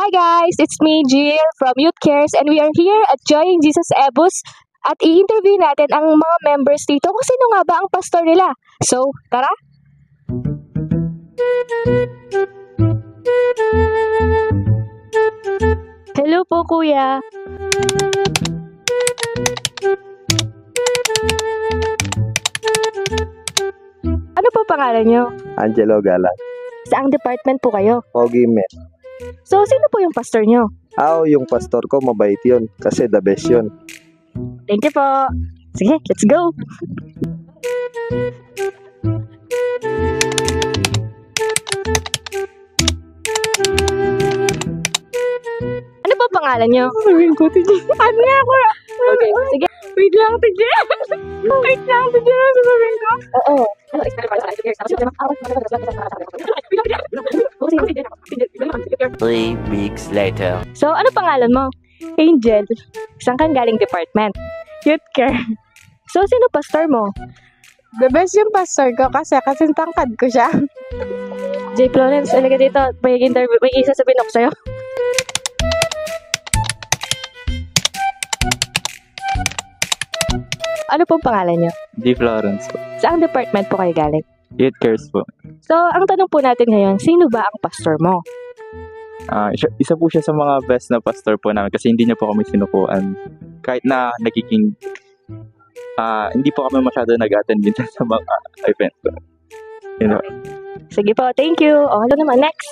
Hi guys, it's me, Jill from Youth Cares, and we are here at Joy in Jesus Ebus at i-interview natin ang mga members dito kung sino nga ba ang pastor nila. So, tara! Hello po, kuya. Ano po pangalan nyo? Angelo Galang. Saang department po kayo? Pogi men. So, sino po yung pastor nyo? Yung pastor ko mabait yun. Kasi the best yun. Thank you po. Sige, let's go. Ano po pangalan nyo? Sabihin ko, tigil. Ano nga ako? Okay, sige. Wait lang, tigil. Wait lang, tigil. Sasabihin ko. Oo. 3 weeks later. So, ano pangalan mo? Angel. Saan kang galing department? Youth care. So, sino pastor mo? The best yung pastor ko kasi tangkad ko siya. J. Florence, alaga dito. May interview. May isasabihin ako sa'yo. Ano pong pangalan nyo? G. Florence po. Saang department po kayo galing? Youth Cares po. So, ang tanong po natin ngayon, sino ba ang pastor mo? Isa po siya sa mga best na pastor po namin kasi hindi niya po kami sinukuan. Kahit na nagiging hindi po kami masyado nag-attend minsan sa mga event po. You know. Sige po, thank you. O, ano naman, next?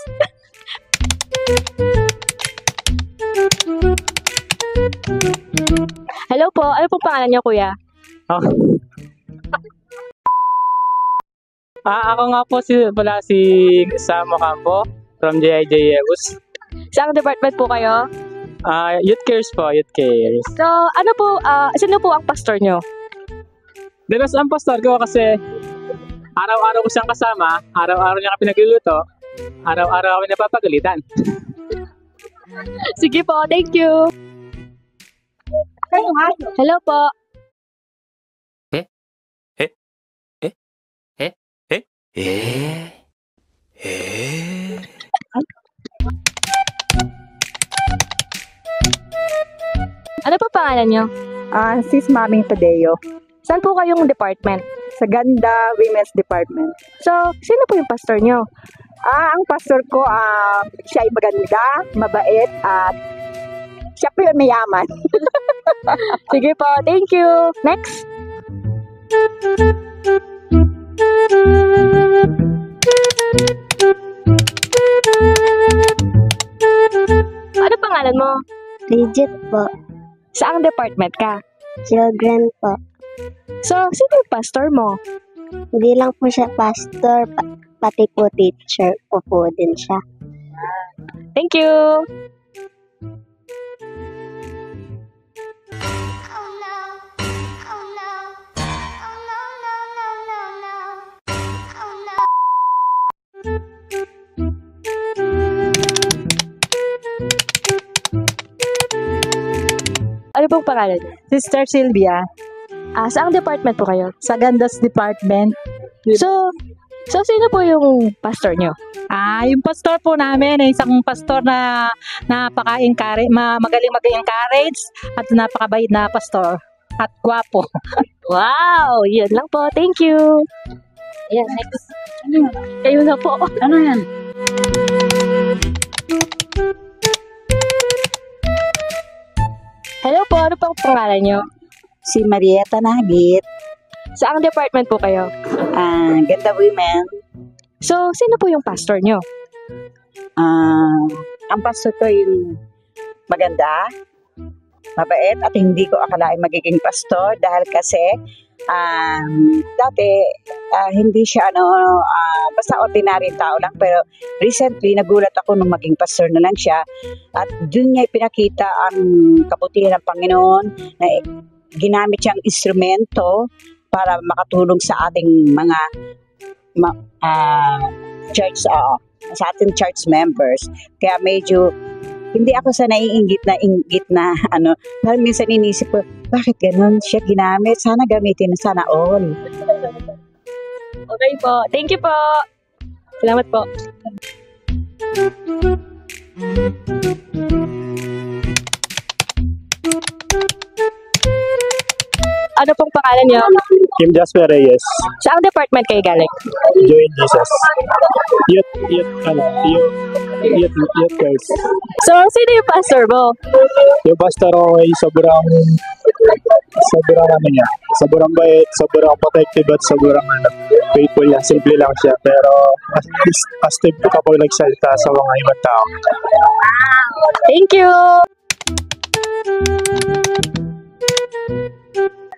Hello po, ano pong pangalan niyo, kuya? Ako nga po si Sam Ocampo from JIJ Ebus. Saang department po kayo? Youth Cares po, Youth Cares. So, ano po, sino po ang pastor niyo? The best ang pastor ko kasi araw-araw ko siyang kasama, araw-araw niya kami nagluluto, araw-araw kami napapagalitan. Sige po, thank you. Hello po. Ano po pangalan niyo? Sis Maming Tadeo. Saan po kayong department? Sa Ganda Women's Department. So, sino po yung pastor niyo? Ang pastor ko, siya ay maganda, mabait, at siya po yung mayaman. Sige po, thank you. Next. Ano pangalan mo? Legit po. Saang department ka? Children po. So, sino yung pastor mo? Hindi lang po siya pastor, pati po teacher po din siya. Thank you. Ano pong pangalan? Sister Sylvia, Saang department po kayo? sa Ganda's Department. So, sino po yung pastor nyo? Yung pastor po namin ay isang pastor na magaling mag-encourage at napakabait na pastor at gwapo. Wow! Yun lang po. Thank you. Ayan, next. Kayo na po. Ano yan? Hello po. Ano pong pangalan nyo? Si Marieta Nagit, Saang department po kayo? Ganda Women. So, sino po yung pastor nyo? Ang pastor ko yung maganda, mabait, at hindi ko akalain magiging pastor dahil kasi dati hindi siya basta ordinary tao lang, pero recently nagulat ako nung maging pastor na lang siya at dun niya ipinakita ang kabutihan ng Panginoon na ginamit siyang instrumento para makatulong sa ating mga church sa ating church members. Kaya medyo hindi ako sa naiinggit na parang minsan inisip ko, bakit ganun siya ginamit? Sana gamitin na sana all. Okay po. Thank you po. Salamat po. Ano pong pangalan niyo? Kim Jasper Reyes, Saang department kayo galing? Join Jesus. Youth guys. So, sino yung pastor mo? Yung pastor ko ay sobrang sobrang bait, sobrang protective at sobrang faithful niya. Simple lang siya, pero astig kapag nagsalita sa mga ibang tao. Thank you!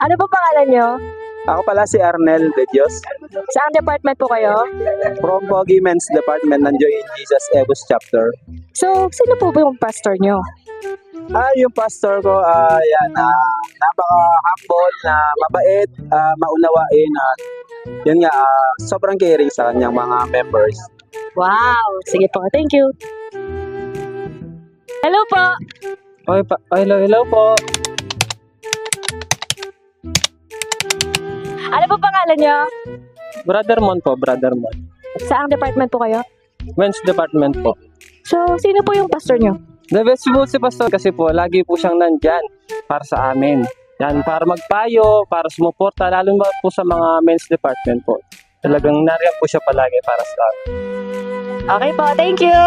Ano po pangalan niyo? Ako pala si Arnel De Dios Saang department po kayo? from Pogi Men's Department ng Joy in Jesus Ebus Chapter. So, sino po ba yung pastor niyo? Yung pastor ko, napaka-humble, na mabait, maunawain, at yun nga, sobrang caring sa kanyang mga members. Wow! Sige po, thank you. Hello po! Hello po. Ano po pangalan niyo? Brother Mon po, Brother Mon. Saang department po kayo? Men's Department po. So, sino po yung pastor niyo? The best po si Pastor kasi po, lagi po siyang nandyan para sa amin. Yan, para magpayo, para sumuporta, lalo po sa mga men's department po. Talagang nariyan po siya palagi para sa amin. Okay po, thank you!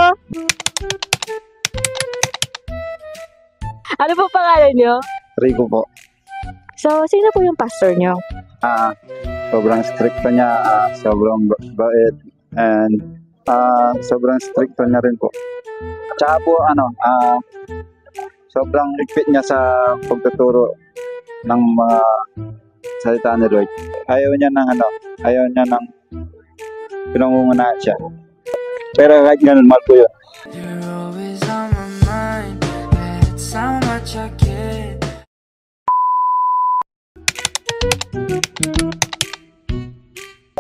Ano po pangalan niyo? Rico po. So, sino po yung pastor niyo? Sobrang stricto niya, sobrang bait, and sobrang stricto niya rin po. Tsaka po, sobrang higpit niya sa pagtuturo ng mga salita ni Lord. Ayaw niya ng pinangungunahan siya. Pero kahit ganun, mahal po yun. You're always on my mind. That's how much I care.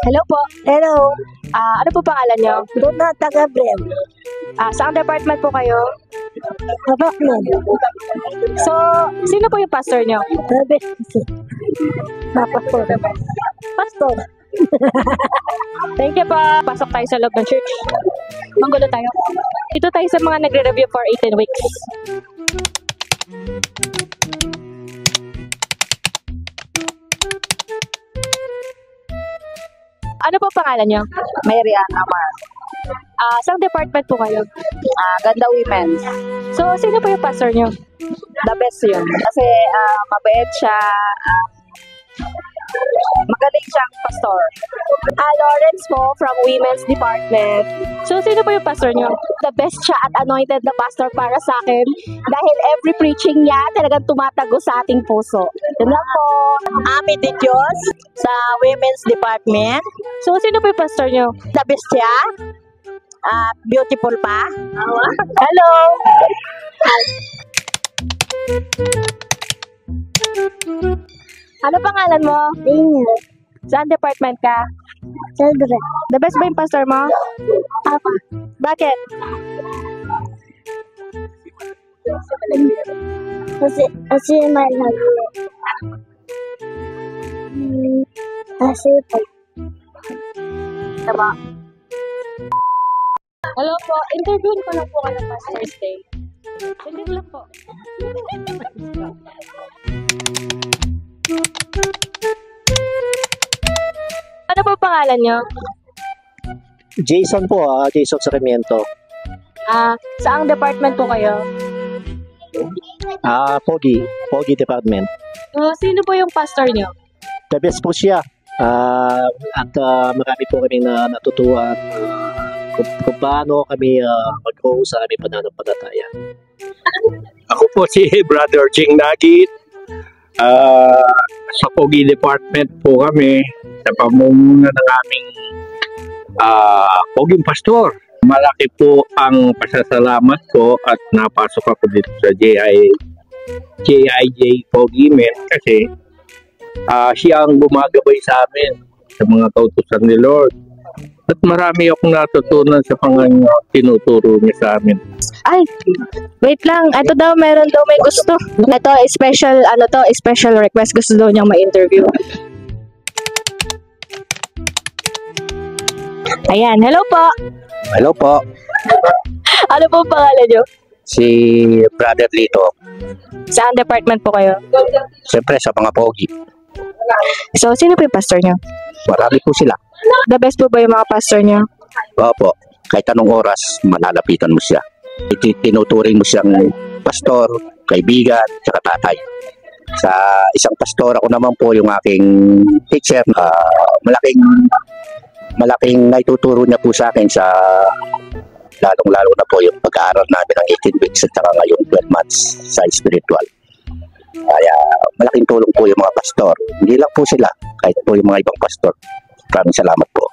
Hello po. Hello, Ano po pangalan niyo? Donata Gabriel. Saang department po kayo? Department. So, sino po yung pastor niyo? Sabi kasi. Pastor. Pastor. Thank you po. Pasok tayo sa loob ng church. Manggulo tayo. Dito tayo sa mga nagre-review for 18 weeks. Ano po pangalan niyo? Mary Ann Amar. Saang department po kayo? Ganda Women. So, sino po yung pastor niyo? The best yun. Kasi mabait siya. Magaling siyang pastor. Lawrence po from Women's Department. So, sino po yung pastor niyo? The best siya at anointed na pastor para sa akin. Dahil every preaching niya talagang tumatago sa ating puso. Yun lang po. Ami de Dios sa Women's Department. So, sino po yung pastor niyo? The best siya. Beautiful pa. Hello! Ano pangalan mo? Tingin. Saan department ka? Children. The best ba yung pastor mo? Apa. Bakit? Kasi malaki. Kasi Tama. Hello po, interviewin ko lang po kayo past Thursday. Hindi lang po. Ano po pangalan niyo? Jason po, Jason Sarmiento. Saang department po kayo? Pogi Department. Sino po yung pastor niyo? The best po siya. At marami po kami na natutuwa kung paano kami mag-go sa aming pananampalataya. Ako po si Brother Jing Nagit. Sa Pogi Department po kami sa pamumuno ng aming Poging Pastor. Malaki po ang pasasalamat ko at napasok ako dito sa JIJ Pogi Men kasi siya ang gumagabay sa amin sa mga kautusan ni Lord. At marami akong natutunan sa mga tinuturo niya sa amin. Ay, wait lang. Ito daw, meron daw may gusto. Ito, special request. Gusto daw niyang ma-interview. Ayan, hello po. Hello po. Ano po pangalan niyo? Si Brother Lito. Saan department po kayo? Siyempre sa mga pogi. So, sino po yung pastor nyo? Marami po sila. The best po ba yung mga pastor nyo? Opo. Kahit anong oras, malalapitan mo siya. Tinuturing mo siyang pastor, kaibigan, tsaka tatay. Sa isang pastor, ako naman po yung aking teacher. Malaking naituturo niya po sa akin sa lalong-lalo na po yung pag-aaral namin ng 18 weeks at saka ngayong 12 months sa spiritual. Kaya malaking tulong po yung mga pastor. Hindi lang po sila, kahit po yung mga ibang pastor. Maraming salamat po.